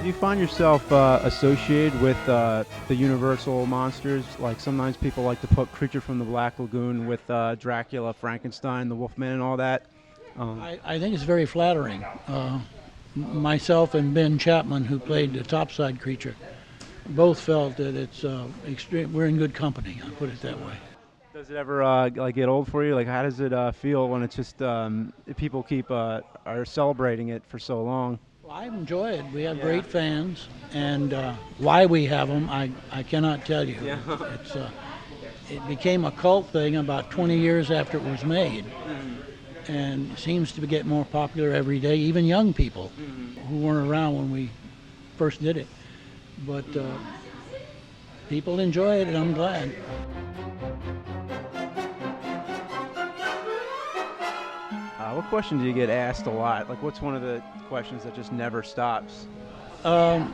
Do you find yourself associated with the Universal monsters? Like sometimes people like to put Creature from the Black Lagoon with Dracula, Frankenstein, the Wolfman, and all that. I think it's very flattering. Myself and Ben Chapman, who played the topside creature, both felt that it's extreme. We're in good company. I'll put it that way. Does it ever like get old for you? Like how does it feel when it's just people keep are celebrating it for so long? Well, I enjoy it. We have great fans, and why we have them, I cannot tell you. Yeah. It's it became a cult thing about 20 years after it was made, and it seems to get more popular every day. Even young people who weren't around when we first did it, but people enjoy it, and I'm glad. What question do you get asked a lot? Like, what's one of the questions that just never stops? How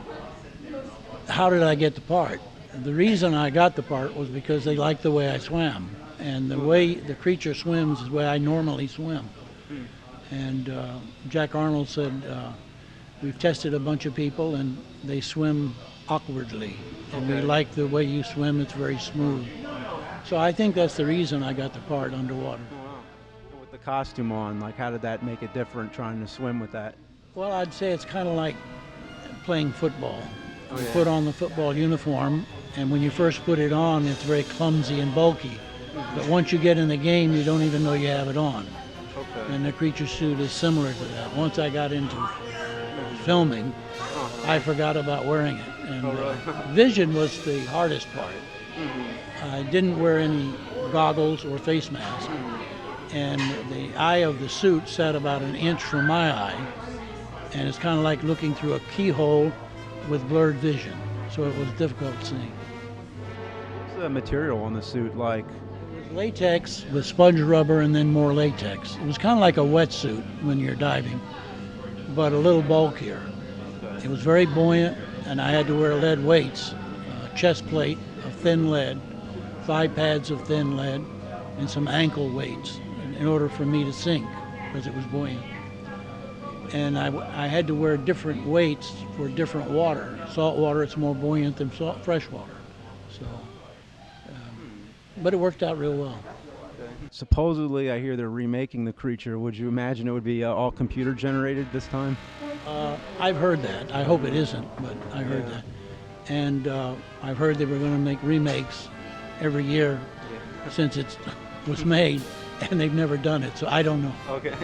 did I get the part? The reason I got the part was because they liked the way I swam. And the way the creature swims is the way I normally swim. And Jack Arnold said, we've tested a bunch of people and they swim awkwardly. And we like the way you swim, it's very smooth. So I think that's the reason I got the part underwater. With the costume on, like how did that make it different trying to swim with that? Well, I'd say it's kind of like playing football. Oh, You yeah. put on the football uniform, and when you first put it on, it's very clumsy and bulky. But once you get in the game, you don't even know you have it on. Okay. And the creature suit is similar to that. Once I got into filming, I forgot about wearing it. And vision was the hardest part. I didn't wear any goggles or face mask. And the eye of the suit sat about an inch from my eye. And it's kind of like looking through a keyhole with blurred vision. So it was difficult seeing. What's the material on the suit like? It was latex with sponge rubber and then more latex. It was kind of like a wetsuit when you're diving, but a little bulkier. It was very buoyant, and I had to wear lead weights, a chest plate of thin lead, thigh pads of thin lead, and some ankle weights in order for me to sink because it was buoyant. And I had to wear different weights for different water. Salt water, it's more buoyant than fresh water. So, but it worked out real well. Supposedly, I hear they're remaking the creature. Would you imagine it would be all computer generated this time? I've heard that. I hope it isn't, but I heard that. And I've heard they were going to make remakes every year since it was made, and they've never done it, so I don't know. Okay.